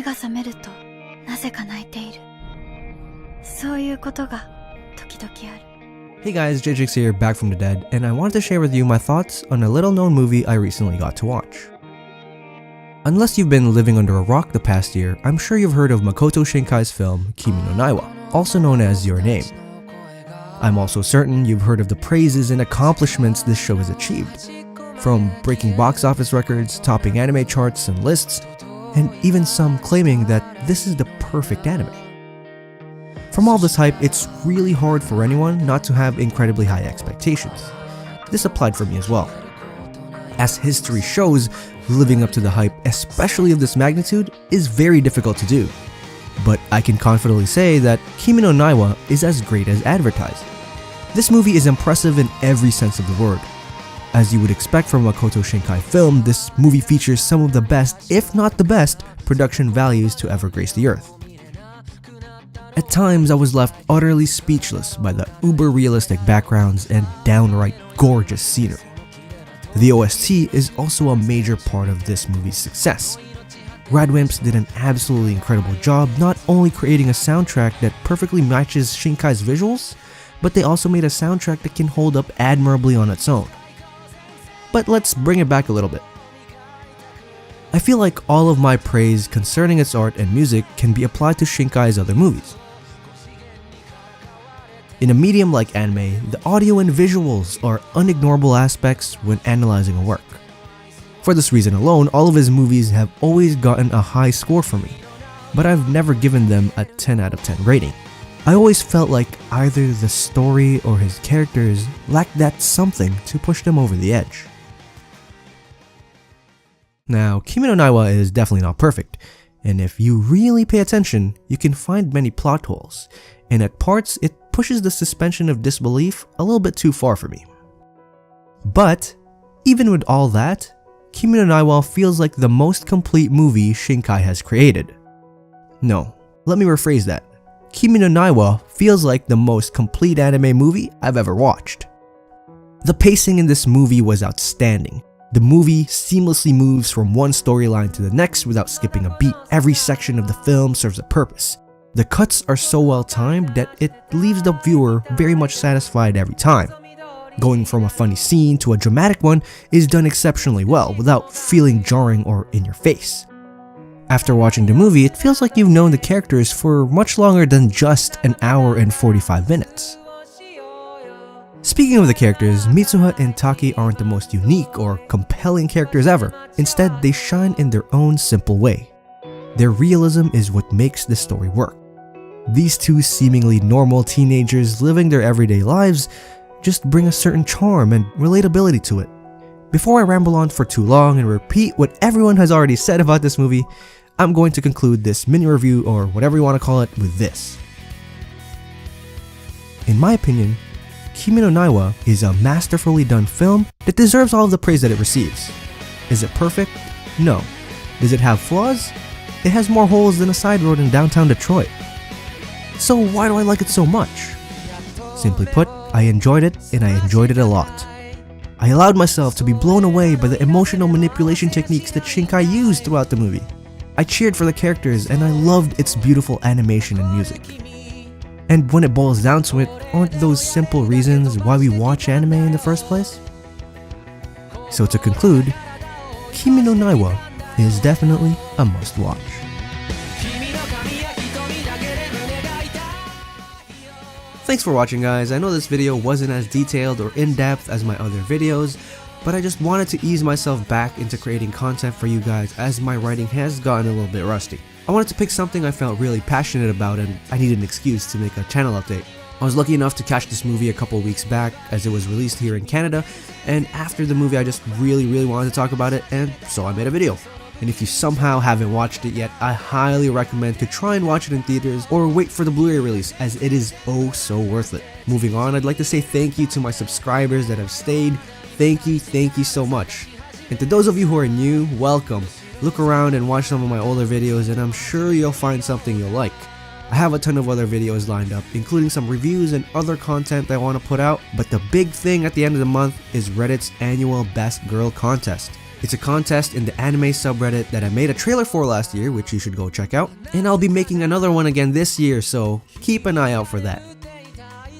が覚めるとなぜか泣いている。そういうことが時々ある。Hey guys, JJX here, back from the dead, and I wanted to share with you my thoughts on a little known movie I recently got to watch. Unless you've been living under a rock the past year, I'm sure you've heard of Makoto Shinkai's film Kimi No Na Wa, also known as Your Name. I'm also certain you've heard of the praises and accomplishments this show has achieved, from breaking box office records, topping anime charts and lists, and even some claiming that this is the perfect anime. From all this hype, it's really hard for anyone not to have incredibly high expectations. This applied for me as well. As history shows, living up to the hype, especially of this magnitude, is very difficult to do. But I can confidently say that Kimi No Na Wa is as great as advertised. This movie is impressive in every sense of the word. As you would expect from a Makoto Shinkai film, this movie features some of the best, if not the best, production values to ever grace the earth. At times, I was left utterly speechless by the uber-realistic backgrounds and downright gorgeous scenery. The OST is also a major part of this movie's success. Radwimps did an absolutely incredible job not only creating a soundtrack that perfectly matches Shinkai's visuals, but they also made a soundtrack that can hold up admirably on its own. But let's bring it back a little bit. I feel like all of my praise concerning its art and music can be applied to Shinkai's other movies. In a medium like anime, the audio and visuals are unignorable aspects when analyzing a work. For this reason alone, all of his movies have always gotten a high score for me, but I've never given them a 10 out of 10 rating. I always felt like either the story or his characters lacked that something to push them over the edge. Now, Kimi No Na Wa is definitely not perfect, and if you really pay attention, you can find many plot holes, and at parts it pushes the suspension of disbelief a little bit too far for me. But, even with all that, Kimi No Na Wa feels like the most complete movie Shinkai has created. No, let me rephrase that. Kimi No Na Wa feels like the most complete anime movie I've ever watched. The pacing in this movie was outstanding. The movie seamlessly moves from one storyline to the next without skipping a beat. Every section of the film serves a purpose. The cuts are so well timed that it leaves the viewer very much satisfied every time. Going from a funny scene to a dramatic one is done exceptionally well without feeling jarring or in your face. After watching the movie, it feels like you've known the characters for much longer than just an hour and 45 minutes. Speaking of the characters, Mitsuha and Taki aren't the most unique or compelling characters ever. Instead, they shine in their own simple way. Their realism is what makes this story work. These two seemingly normal teenagers living their everyday lives just bring a certain charm and relatability to it. Before I ramble on for too long and repeat what everyone has already said about this movie, I'm going to conclude this mini review, or whatever you want to call it, with this. In my opinion, Kimi No Na Wa is a masterfully done film that deserves all of the praise that it receives. Is it perfect? No. Does it have flaws? It has more holes than a side road in downtown Detroit. So why do I like it so much? Simply put, I enjoyed it, and I enjoyed it a lot. I allowed myself to be blown away by the emotional manipulation techniques that Shinkai used throughout the movie. I cheered for the characters, and I loved its beautiful animation and music. And when it boils down to it, aren't those simple reasons why we watch anime in the first place? So to conclude, Kimi No Na Wa is definitely a must-watch. Thanks for watching, guys. I know this video wasn't as detailed or in-depth as my other videos, but I just wanted to ease myself back into creating content for you guys as my writing has gotten a little bit rusty. I wanted to pick something I felt really passionate about, and I needed an excuse to make a channel update. I was lucky enough to catch this movie a couple weeks back as it was released here in Canada, and after the movie I just really wanted to talk about it, and so I made a video. And if you somehow haven't watched it yet, I highly recommend to try and watch it in theaters or wait for the Blu-ray release, as it is oh so worth it. Moving on, I'd like to say thank you to my subscribers that have stayed. Thank you so much. And to those of you who are new, welcome. Look around and watch some of my older videos, and I'm sure you'll find something you'll like. I have a ton of other videos lined up, including some reviews and other content that I want to put out, but the big thing at the end of the month is Reddit's annual Best Girl contest. It's a contest in the anime subreddit that I made a trailer for last year, which you should go check out. And I'll be making another one again this year, so keep an eye out for that.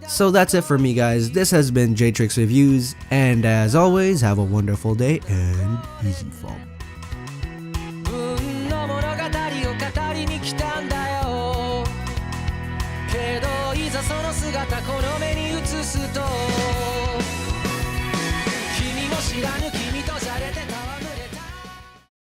So that's it for me, guys. This has been J-Trix Reviews, and as always, have a wonderful day and easy fall. 運の物語を語りに来たんだよけどいざその姿この目に映すと君も知らぬ